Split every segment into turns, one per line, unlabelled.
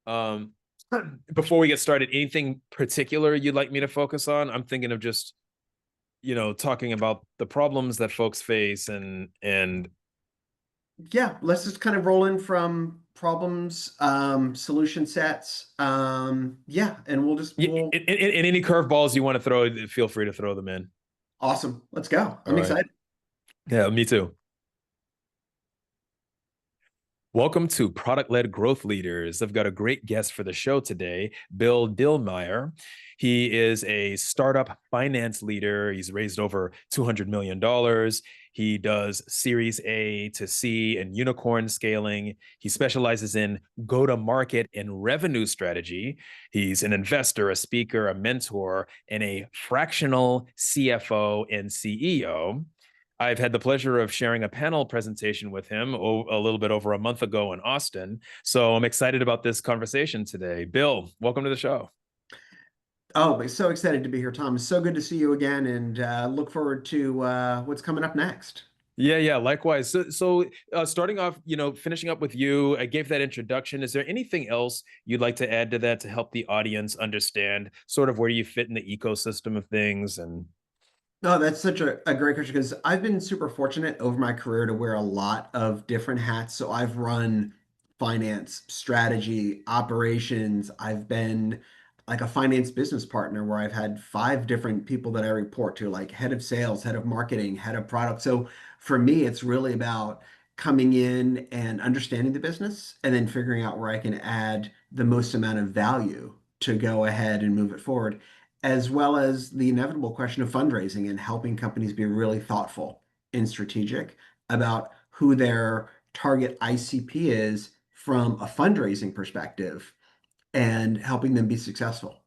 Um, before we get started, anything particular you'd like me to focus on? I'm thinking of just, talking about the problems that folks face and
Yeah, let's just kind of roll in from problems, solution sets. Yeah, and we'll
and any curveballs you want to throw, feel free to throw them in.
awesome. Let's go.
All
I'm
right.
excited.
Yeah, me too. Welcome to Product Led Growth Leaders. I've got a great guest for the show today, Bill Dillmeier. He is a startup finance leader. He's raised over $200 million. He does Series A to C and unicorn scaling. He specializes in go to market and revenue strategy. He's an investor, a speaker, a mentor, and a fractional CFO and CEO. I've had the pleasure of sharing a panel presentation with him a little bit over a month ago in Austin. So I'm excited about this conversation today. Bill, welcome to the show.
Oh, but so excited to be here, Tom. It's so good to see you again, and look forward to what's coming up next.
Yeah, likewise. So starting off, finishing up with you, I gave that introduction. Is there anything else you'd like to add to that to help the audience understand sort of where you fit in the ecosystem of things? And
No, that's such a great question because I've been super fortunate over my career to wear a lot of different hats. So I've run finance, strategy, operations. I've been like a finance business partner where I've had five different people that I report to, like head of sales, head of marketing, head of product. So for me, it's really about coming in and understanding the business and then figuring out where I can add the most amount of value to go ahead and move it forward, as well as the inevitable question of fundraising and helping companies be really thoughtful and strategic about who their target ICP is from a fundraising perspective and helping them be successful.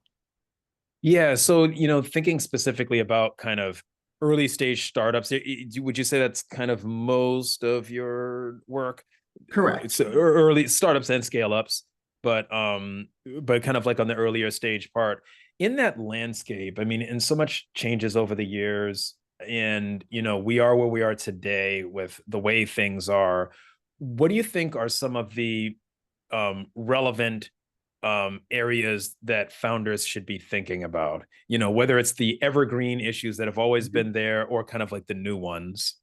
yeah, so thinking specifically about kind of early stage startups, would you say that's kind of most of your work?
Correct.
It's early startups and scale ups, but kind of like on the earlier stage part. In that landscape, I mean, and so much changes over the years, and we are where we are today with the way things are. What do you think are some of the relevant areas that founders should be thinking about? Whether it's the evergreen issues that have always been there or kind of like the new ones.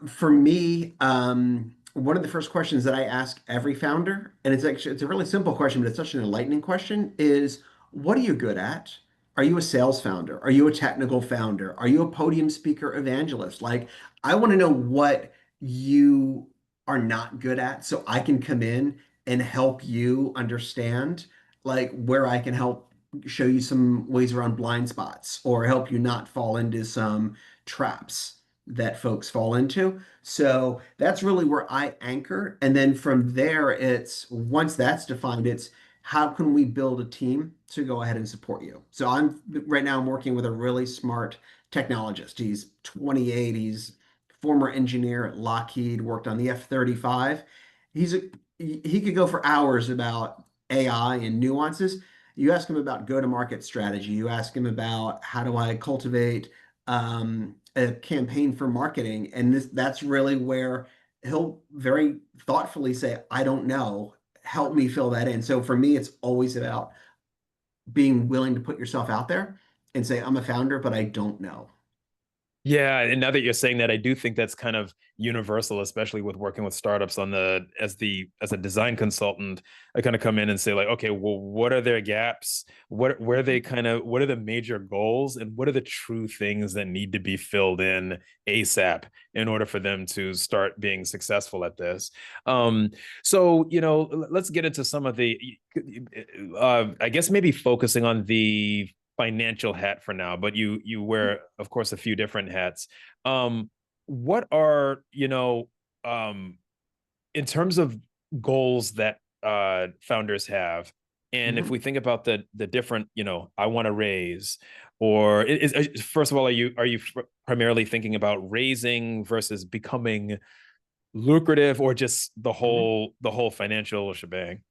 For me, one of the first questions that I ask every founder, and it's a really simple question, but it's such an enlightening question, is what are you good at? Are you a sales founder? Are you a technical founder? Are you a podium speaker evangelist? Like, I want to know what you are not good at so I can come in and help you understand like where I can help show you some ways around blind spots or help you not fall into some traps that folks fall into. So that's really where I anchor. And then from there, it's once that's defined, it's how can we build a team to go ahead and support you? So I'm working with a really smart technologist. He's 28, he's former engineer at Lockheed, worked on the F-35. He's a, he could go for hours about AI and nuances. You ask him about go-to-market strategy. You ask him about how do I cultivate a campaign for marketing, and that's really where he'll very thoughtfully say, "I don't know. Help me fill that in." So for me, it's always about being willing to put yourself out there and say, "I'm a founder, but I don't know."
Yeah, and now that you're saying that, I do think that's kind of universal, especially with working with startups on the as a design consultant. I kind of come in and say like, okay, well, what are their gaps? What are the major goals, and what are the true things that need to be filled in ASAP in order for them to start being successful at this? So let's get into some of the, I guess maybe focusing on the financial hat for now, but you wear, of course, a few different hats. What are, in terms of goals that founders have, and if
Mhm.
we think about the different, I want to raise, or first of all, are you primarily thinking about raising versus becoming lucrative, or just the
Mhm.
whole financial shebang?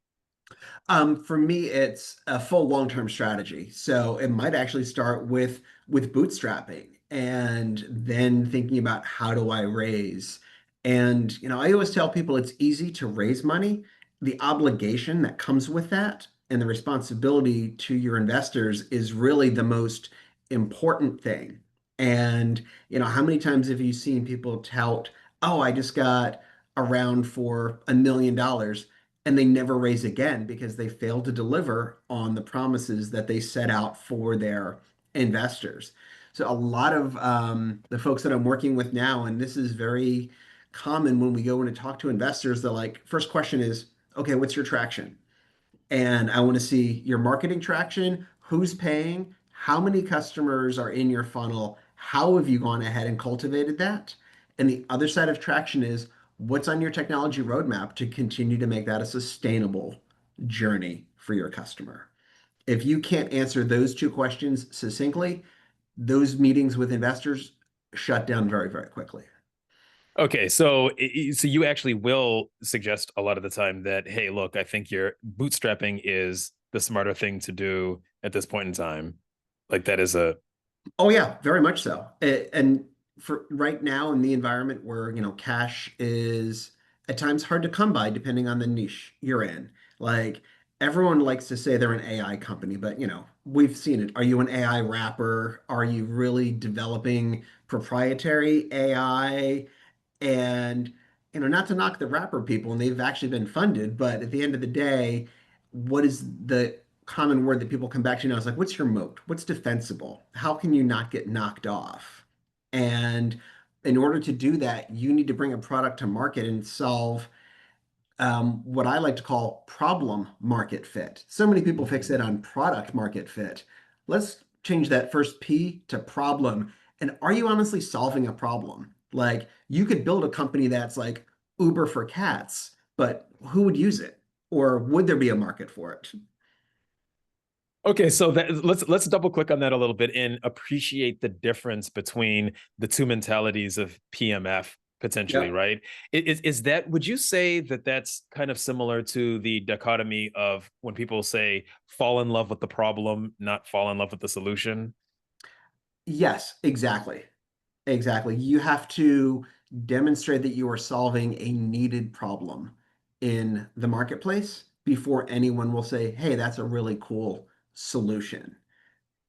For me, it's a full long-term strategy. So it might actually start with bootstrapping and then thinking about how do I raise. And I always tell people it's easy to raise money. the obligation that comes with that and the responsibility to your investors is really the most important thing. And, how many times have you seen people tout, oh, I just got a round for $1 million, and they never raise again because they failed to deliver on the promises that they set out for their investors. So a lot of the folks that I'm working with now, and this is very common when we go in and talk to investors, they're like, first question is, okay, what's your traction? And I want to see your marketing traction, who's paying, how many customers are in your funnel, how have you gone ahead and cultivated that? And the other side of traction is what's on your technology roadmap to continue to make that a sustainable journey for your customer. If you can't answer those two questions succinctly, those meetings with investors shut down very, very quickly.
Okay, so so you actually will suggest a lot of the time that, hey, look, I think your bootstrapping is the smarter thing to do at this point in time. Like that is a
Oh yeah, very much so. And for right now in the environment where, cash is at times hard to come by depending on the niche you're in. Like everyone likes to say they're an AI company, but we've seen it. Are you an AI wrapper? Are you really developing proprietary AI? And, not to knock the rapper people, and they've actually been funded, but at the end of the day, what is the common word that people come back to now is like, what's your moat? What's defensible? How can you not get knocked off? And in order to do that, you need to bring a product to market and solve what I like to call problem market fit. So many people fixate on product market fit. Let's change that first P to problem. And are you honestly solving a problem? Like you could build a company that's like Uber for cats, but who would use it? Or would there be a market for it?
Okay, so that let's double click on that a little bit and appreciate the difference between the two mentalities of PMF potentially,
Yep.
right? Is that would you say that that's kind of similar to the dichotomy of when people say fall in love with the problem, not fall in love with the solution?
Yes, exactly. Exactly. You have to demonstrate that you are solving a needed problem in the marketplace before anyone will say, hey, that's a really cool solution.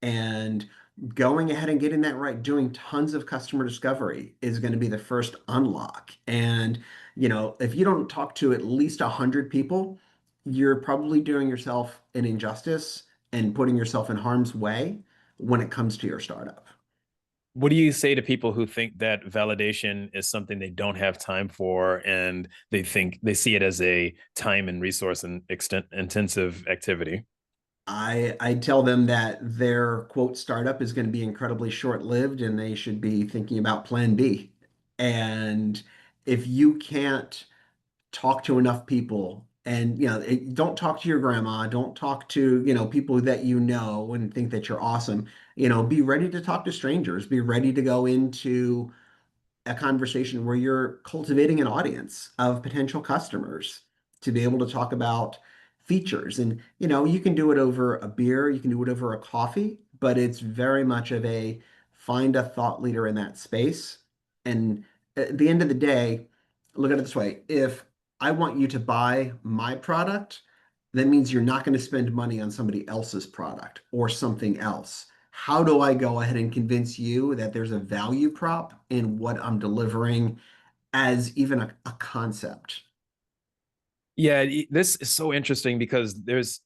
And going ahead and getting that right, doing tons of customer discovery is going to be the first unlock. And, if you don't talk to at least 100 people, you're probably doing yourself an injustice and putting yourself in harm's way when it comes to your startup.
What do you say to people who think that validation is something they don't have time for and they think they see it as a time and resource and extent intensive activity?
I tell them that their quote startup is going to be incredibly short-lived and they should be thinking about plan B. And if you can't talk to enough people and don't talk to your grandma, don't talk to, people that you know and think that you're awesome. Be ready to talk to strangers, be ready to go into a conversation where you're cultivating an audience of potential customers to be able to talk about features. And, you can do it over a beer, you can do it over a coffee, but it's very much of a find a thought leader in that space. And at the end of the day, look at it this way. If I want you to buy my product, that means you're not going to spend money on somebody else's product or something else. How do I go ahead and convince you that there's a value prop in what I'm delivering as even a concept?
Yeah, this is so interesting because there's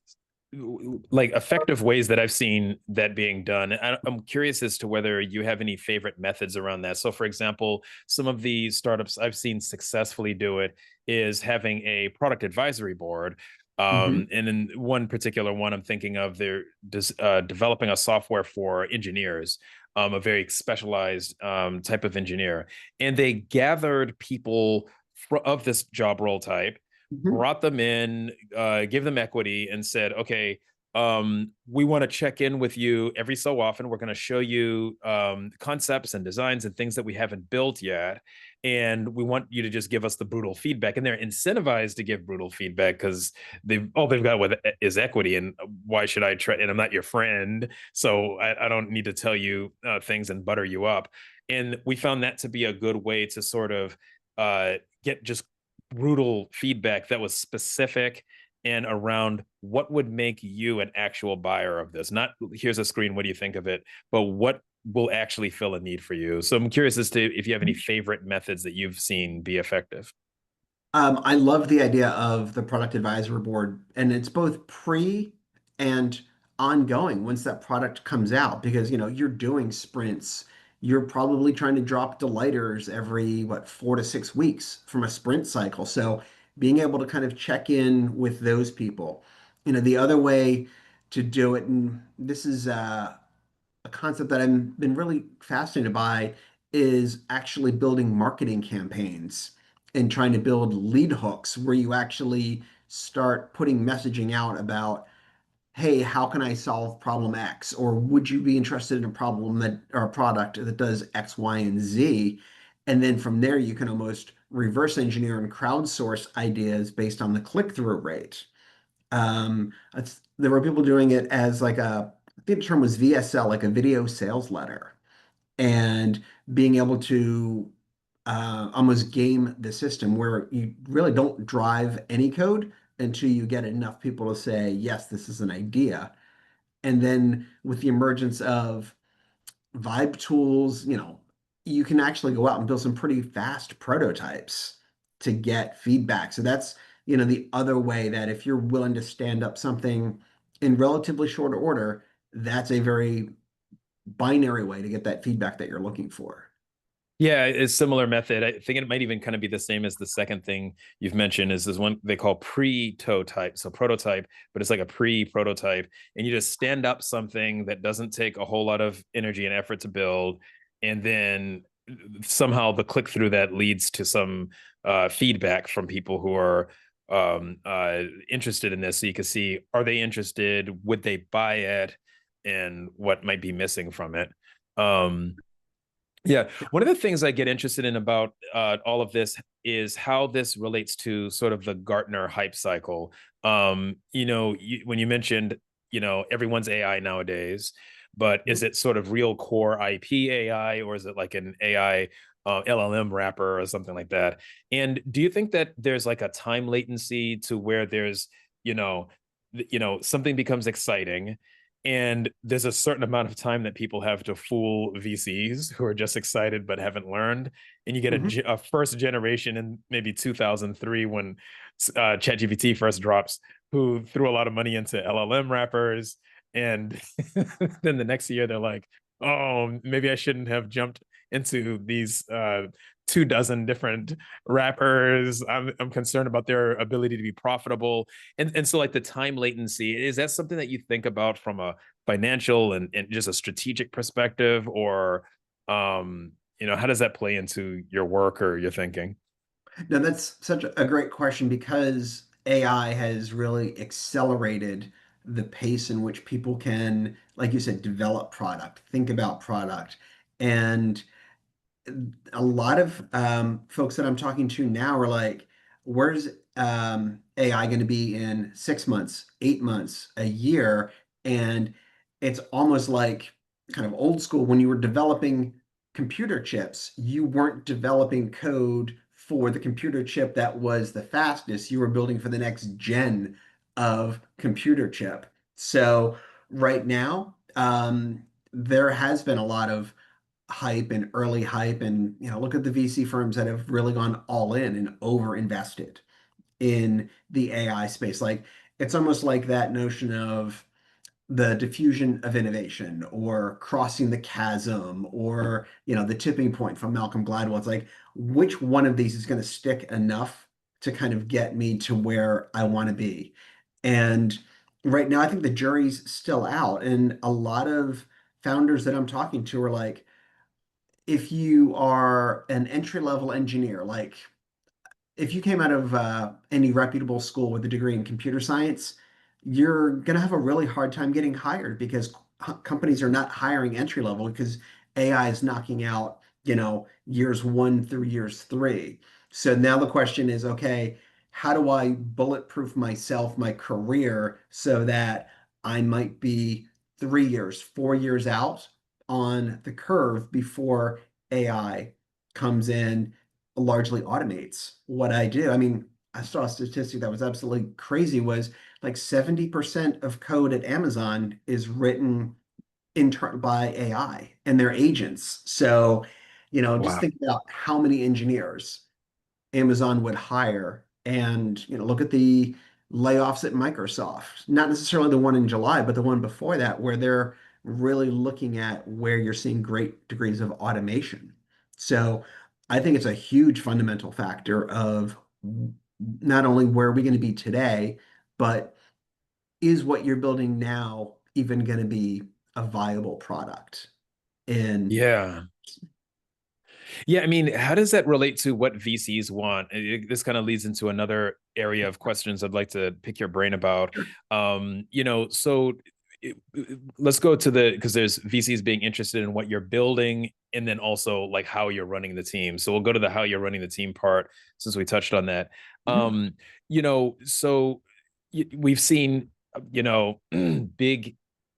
like effective ways that I've seen that being done. I'm curious as to whether you have any favorite methods around that. So, for example, some of the startups I've seen successfully do it is having a product advisory board.
Hmm.
And in one particular one, I'm thinking of they're developing a software for engineers, a very specialized type of engineer. And they gathered people of this job role type,
Hmm.
brought them in, give them equity, and said, okay, we want to check in with you every so often. We're going to show you concepts and designs and things that we haven't built yet. And we want you to just give us the brutal feedback. And they're incentivized to give brutal feedback because they've all they've got with is equity. And why should I try? And I'm not your friend, so I don't need to tell you things and butter you up. And we found that to be a good way to sort of get just brutal feedback that was specific and around what would make you an actual buyer of this? Not here's a screen, what do you think of it, but what will actually fill a need for you. So I'm curious as to if you have any favorite methods that you've seen be effective.
I love the idea of the product advisory board, and it's both pre and ongoing once that product comes out because you're doing sprints. You're probably trying to drop delighters every 4 to 6 weeks from a sprint cycle. So being able to kind of check in with those people. The other way to do it, and this is a concept that I've been really fascinated by is actually building marketing campaigns and trying to build lead hooks where you actually start putting messaging out about, hey, how can I solve problem X? Or would you be interested in a problem that or a product that does X, Y, and Z? And then from there, you can almost reverse engineer and crowdsource ideas based on the click-through rate. There were people doing it as like I think the term was VSL, like a video sales letter, and being able to almost game the system where you really don't drive any code until you get enough people to say, yes, this is an idea. And then with the emergence of vibe tools, you can actually go out and build some pretty fast prototypes to get feedback. So that's, the other way that if you're willing to stand up something in relatively short order, that's a very binary way to get that feedback that you're looking for.
Yeah, it's similar method. I think it might even kind of be the same as the second thing you've mentioned is this one they call pre-totype. So prototype, but it's like a pre-prototype. And you just stand up something that doesn't take a whole lot of energy and effort to build. And then somehow the click through that leads to some feedback from people who are interested in this. So you can see, are they interested? Would they buy it? And what might be missing from it? Um, yeah, one of the things I get interested in about all of this is how this relates to sort of the Gartner hype cycle. When you mentioned, everyone's AI nowadays, but is it sort of real core IP AI or is it like an AI LLM wrapper or something like that? And do you think that there's like a time latency to where there's, you know, something becomes exciting and there's a certain amount of time that people have to fool VCs who are just excited but haven't learned. And you get
Mhm.
a first generation in maybe 2003 when ChatGPT first drops, who threw a lot of money into LLM wrappers. And then the next year they're like, oh, maybe I shouldn't have jumped into these 2 dozen different wrappers. I'm concerned about their ability to be profitable. And so like the time latency, is that something that you think about from a financial and just a strategic perspective, or how does that play into your work or your thinking?
Now, that's such a great question because AI has really accelerated the pace in which people can, like you said, develop product, think about product. And a lot of folks that I'm talking to now are like, where's AI going to be in 6 months, 8 months, a year? And it's almost like kind of old school when you were developing computer chips, you weren't developing code for the computer chip that was the fastest. You were building for the next gen of computer chip. So right now, there has been a lot of hype and early hype and look at the VC firms that have really gone all in and over invested in the AI space. Like it's almost like that notion of the diffusion of innovation or crossing the chasm or the tipping point from Malcolm Gladwell. It's like which one of these is going to stick enough to kind of get me to where I want to be. And right now I think the jury's still out and a lot of founders that I'm talking to are like if you are an entry level engineer, like if you came out of any reputable school with a degree in computer science, you're going to have a really hard time getting hired because companies are not hiring entry level because AI is knocking out, years 1 through years 3. So now the question is, okay, how do I bulletproof myself, my career, so that I might be 3 years, 4 years out on the curve before AI comes in largely automates what I do. I mean, I saw a statistic that was absolutely crazy was like 70% of code at Amazon is written by AI and their agents. So, just
Wow.
think about how many engineers Amazon would hire and, look at the layoffs at Microsoft, not necessarily the one in July, but the one before that, where they're really looking at where you're seeing great degrees of automation. So I think it's a huge fundamental factor of not only where are we going to be today, but is what you're building now even going to be a viable product? And
Yeah. Yeah, I mean, how does that relate to what VCs want? This kind of leads into another area of questions I'd like to pick your brain about. So let's go to because there's VCs being interested in what you're building and then also like how you're running the team. So we'll go to the how you're running the team part since we touched on that.
Mhm.
So we've seen, big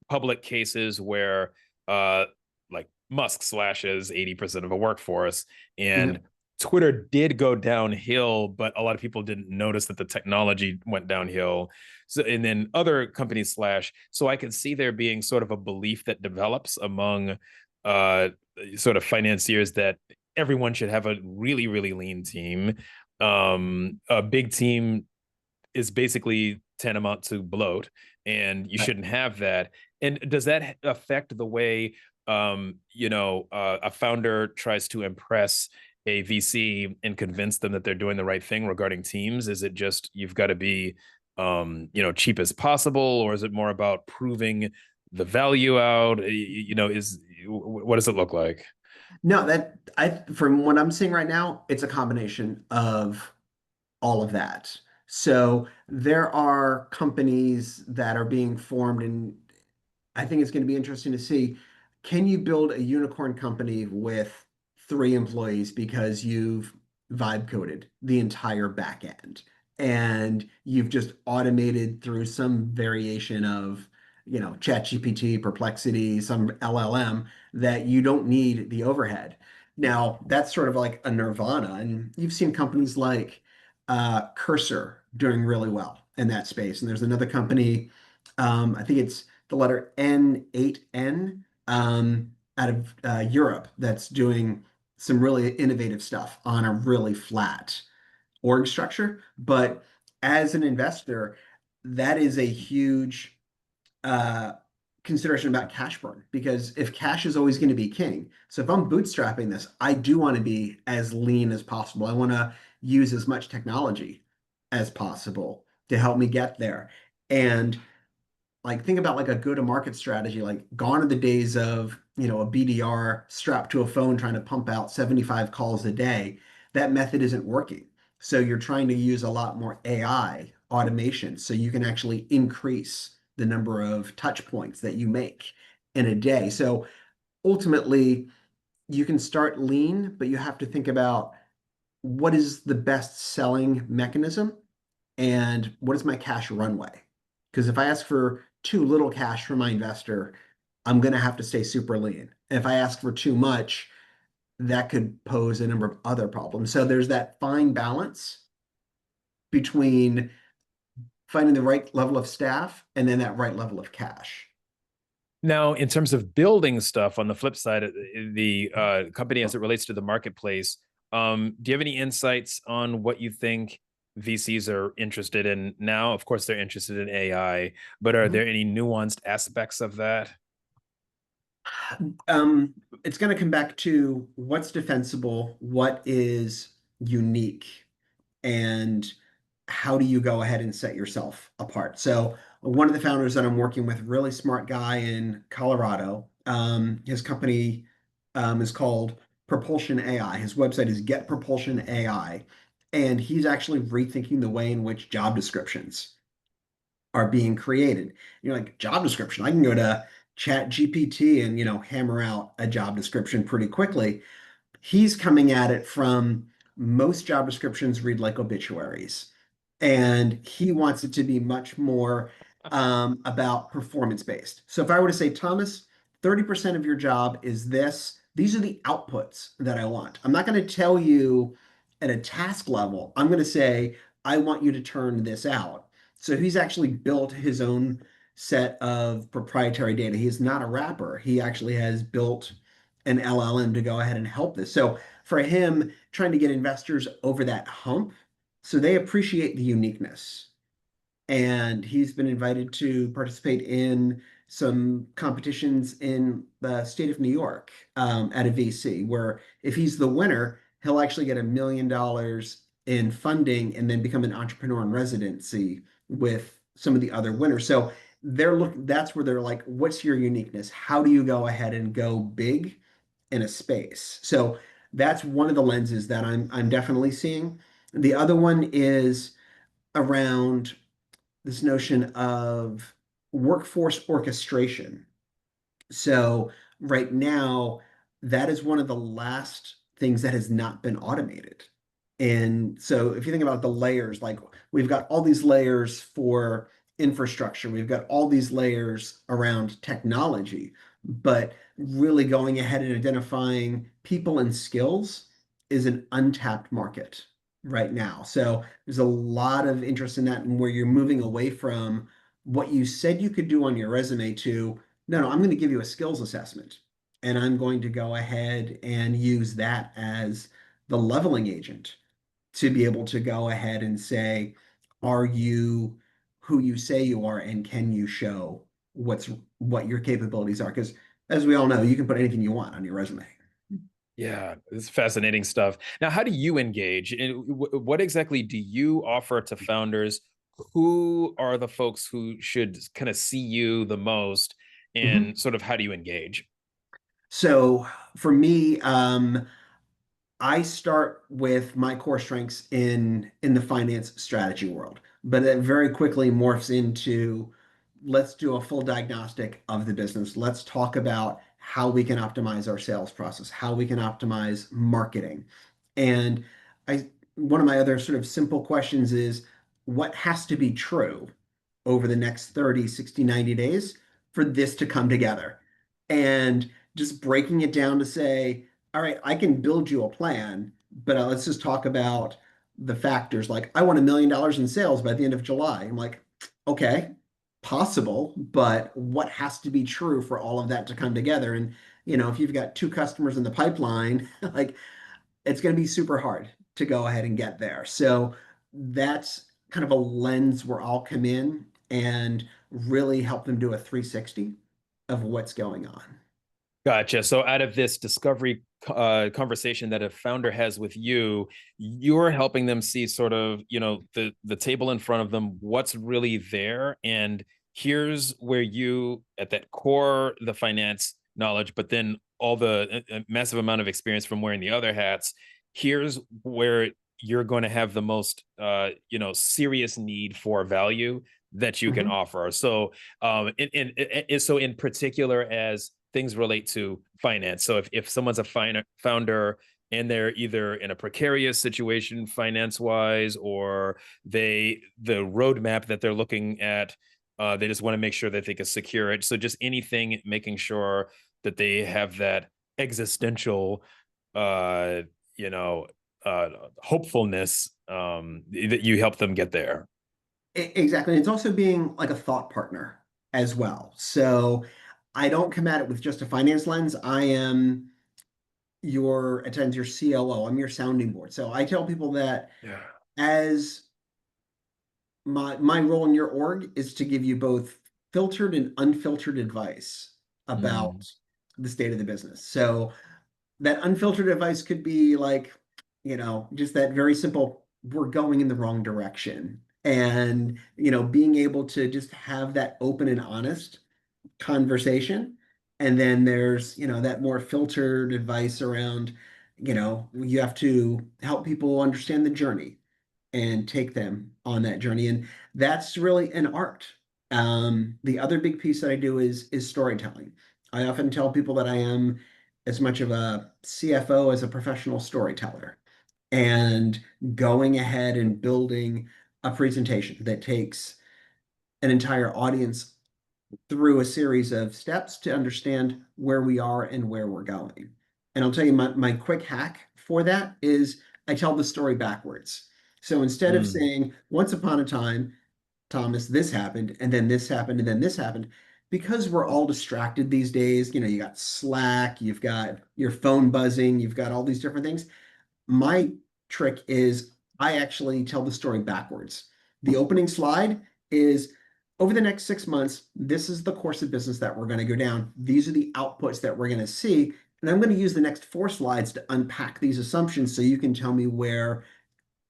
public cases where uh like Musk slashes 80% of a workforce. And
Yep.
Twitter did go downhill, but a lot of people didn't notice that the technology went downhill. So, and then other companies slash. So I can see there being sort of a belief that develops among uh, sort of financiers that everyone should have a really, really lean team. A big team is basically tantamount to bloat, and you
Right.
shouldn't have that. And does that affect the way a founder tries to impress a VC and convince them that they're doing the right thing regarding teams? Is it just you've got to be cheap as possible, or is it more about proving the value out? Is what does it look like?
No, from what I'm seeing right now, it's a combination of all of that. So there are companies that are being formed, and I think it's going to be interesting to see, can you build a unicorn company with 3 employees because you've vibe coded the entire back end and you've just automated through some variation of, ChatGPT, Perplexity, some LLM that you don't need the overhead. Now, that's sort of like a nirvana. And you've seen companies like Cursor doing really well in that space. And there's another company, I think it's the letter N8N, out of Europe, that's doing some really innovative stuff on a really flat org structure. But as an investor, that is a huge uh, consideration about cash burn, because if cash is always going to be king, so if I'm bootstrapping this, I do want to be as lean as possible. I want to use as much technology as possible to help me get there. And like think about like a go-to-market strategy. Like gone are the days of, a BDR strapped to a phone trying to pump out 75 calls a day. That method isn't working. So you're trying to use a lot more AI automation so you can actually increase the number of touch points that you make in a day. So ultimately, you can start lean, but you have to think about what is the best selling mechanism and what is my cash runway? Because if I ask for too little cash from my investor, I'm going to have to stay super lean. If I ask for too much, that could pose a number of other problems. So there's that fine balance between finding the right level of staff and then that right level of cash.
Now, in terms of building stuff, on the flip side, the company as it relates to the marketplace, do you have any insights on what you think VCs are interested in now? Of course, they're interested in AI, but are
Mhm.
there any nuanced aspects of that?
Um, it's going to come back to what's defensible, what is unique, and how do you go ahead and set yourself apart? So one of the founders that I'm working with, really smart guy in Colorado, his company is called Propulsion AI. His website is Get Propulsion AI, and he's actually rethinking the way in which job descriptions are being created. You're like, job description, I can go to Chat GPT and, hammer out a job description pretty quickly. He's coming at it from most job descriptions read like obituaries, and he wants it to be much more about performance based. So if I were to say, Thomas, 30% of your job is this, these are the outputs that I want. I'm not going to tell you at a task level, I'm going to say, I want you to turn this out. So he's actually built his own set of proprietary data. He is not a wrapper. He actually has built an LLM to go ahead and help this. So for him, trying to get investors over that hump, so they appreciate the uniqueness, and he's been invited to participate in some competitions in the state of New York, at a VC, where if he's the winner, he'll actually get $1 million in funding and then become an entrepreneur in residency with some of the other winners. So that's where they're like, what's your uniqueness? How do you go ahead and go big in a space? So that's one of the lenses that I'm definitely seeing. The other one is around this notion of workforce orchestration. So right now, that is one of the last things that has not been automated. And so if you think about the layers, like we've got all these layers for infrastructure, we've got all these layers around technology, but really going ahead and identifying people and skills is an untapped market right now. So there's a lot of interest in that, and where you're moving away from what you said you could do on your resume to, no, I'm going to give you a skills assessment, and I'm going to go ahead and use that as the leveling agent to be able to go ahead and say, are you who you say you are, and can you show what your capabilities are? Because as we all know, you can put anything you want on your resume.
Yeah, it's fascinating stuff. Now, how do you engage? And what exactly do you offer to founders? Who are the folks who should kind of see you the most?
Mhm.
And sort of how do you engage?
So for me, I start with my core strengths in the finance strategy world, but it very quickly morphs into, let's do a full diagnostic of the business. Let's talk about how we can optimize our sales process, how we can optimize marketing. And I one of my other sort of simple questions is, what has to be true over the next 30, 60, 90 days for this to come together? And just breaking it down to say, all right, I can build you a plan, but let's just talk about the factors. Like, I want $1 million in sales by the end of July. I'm like, okay, possible, but what has to be true for all of that to come together? And, if you've got two customers in the pipeline, like, it's going to be super hard to go ahead and get there. So that's kind of a lens where I'll come in and really help them do a 360 of what's going on.
Gotcha. So out of this discovery conversation that a founder has with you, you're helping them see sort of, the table in front of them, what's really there. And here's where you, at that core, the finance knowledge, but then all the massive amount of experience from wearing the other hats, here's where you're going to have the most, serious need for value that you can
Mhm.
offer. So, so in particular, as things relate to finance. So if someone's a founder and they're either in a precarious situation finance wise, or the roadmap that they're looking at, they just want to make sure that they can secure it. So just anything, making sure that they have that existential, uh, you know, uh, hopefulness, that you help them get there.
Exactly. It's also being like a thought partner as well. So I don't come at it with just a finance lens. I am at times your COO. I'm your sounding board. So I tell people that,
Yeah.
as my role in your org is to give you both filtered and unfiltered advice about
Mm.
the state of the business. So that unfiltered advice could be like, just that very simple, we're going in the wrong direction. And, being able to just have that open and honest conversation. And then there's, that more filtered advice around, you have to help people understand the journey and take them on that journey. And that's really an art. The other big piece that I do is storytelling. I often tell people that I am as much of a CFO as a professional storyteller, and going ahead and building a presentation that takes an entire audience through a series of steps to understand where we are and where we're going. And I'll tell you, my quick hack for that is, I tell the story backwards. So instead of
Mm.
saying, once upon a time, Thomas, this happened, and then this happened, and then this happened, because we're all distracted these days, you got Slack, you've got your phone buzzing, you've got all these different things. My trick is I actually tell the story backwards. The opening slide is over the next 6 months, this is the course of business that we're going to go down. These are the outputs that we're going to see. And I'm going to use the next four slides to unpack these assumptions so you can tell me where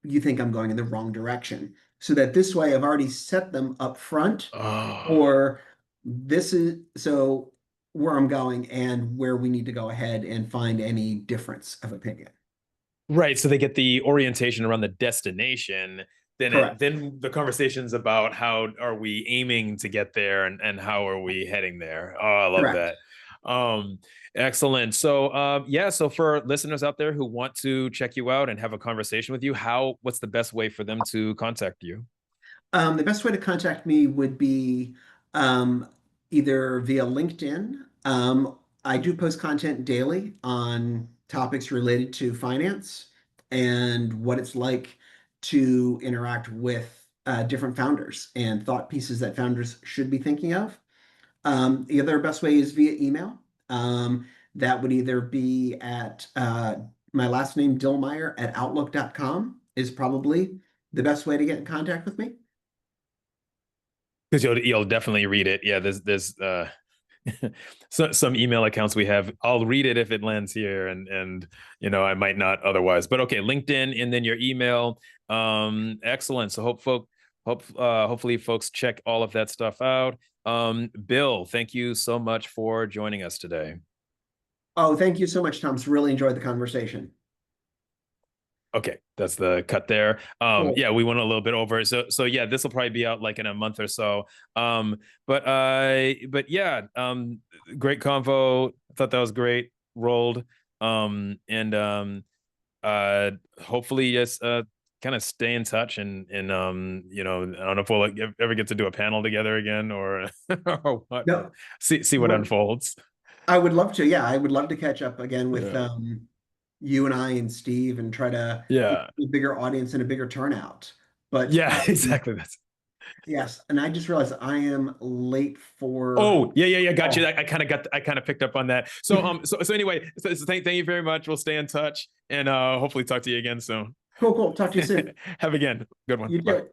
you think I'm going in the wrong direction. So that this way I've already set them up front,
Oh.
or this is so where I'm going and where we need to go ahead and find any difference of opinion.
Right. So they get the orientation around the destination.
Correct.
Then the conversation's about how are we aiming to get there and how are we heading there. Oh, I love
Correct.
that. Um, Excellent. So yeah, so for listeners out there who want to check you out and have a conversation with you, what's the best way for them to contact you?
The best way to contact me would be um, either via LinkedIn. I do post content daily on topics related to finance and what it's like to interact with different founders and thought pieces that founders should be thinking of. The other best way is via email. That would either be at my last name, Dillmeier at outlook.com is probably the best way to get in contact with me.
Because you'll definitely read it. Yeah, there's some email accounts we have. I'll read it if it lands here, and I might not otherwise. But okay, LinkedIn and then your email. Excellent. So hopefully folks check all of that stuff out. Bill, thank you so much for joining us today.
Oh, thank you so much, Thomas. Really enjoyed the conversation.
Okay, that's the cut there.
Cool.
Yeah, we went a little bit over. So yeah, this will probably be out like in a month or so. But yeah, great convo. Thought that was great. Rolled. And hopefully just kind of stay in touch and I don't know if we'll like, ever get to do a panel together again or or what, but
No,
see what
what
unfolds.
I would love to. Yeah, I would love to catch up again with
Yeah.
you and I and Steve and try to get
Yeah.
a bigger audience and a bigger turnout. But
Yeah, exactly. That's
yes, and I just realized I am late for.
Oh, yeah, yeah, yeah. Got you.
Oh,
I kind of picked up on that. So anyway, so thank you very much. We'll stay in touch and hopefully talk to you again soon.
cool, cool. Talk to you soon.
Have again. Good one.
You
Bye.
too.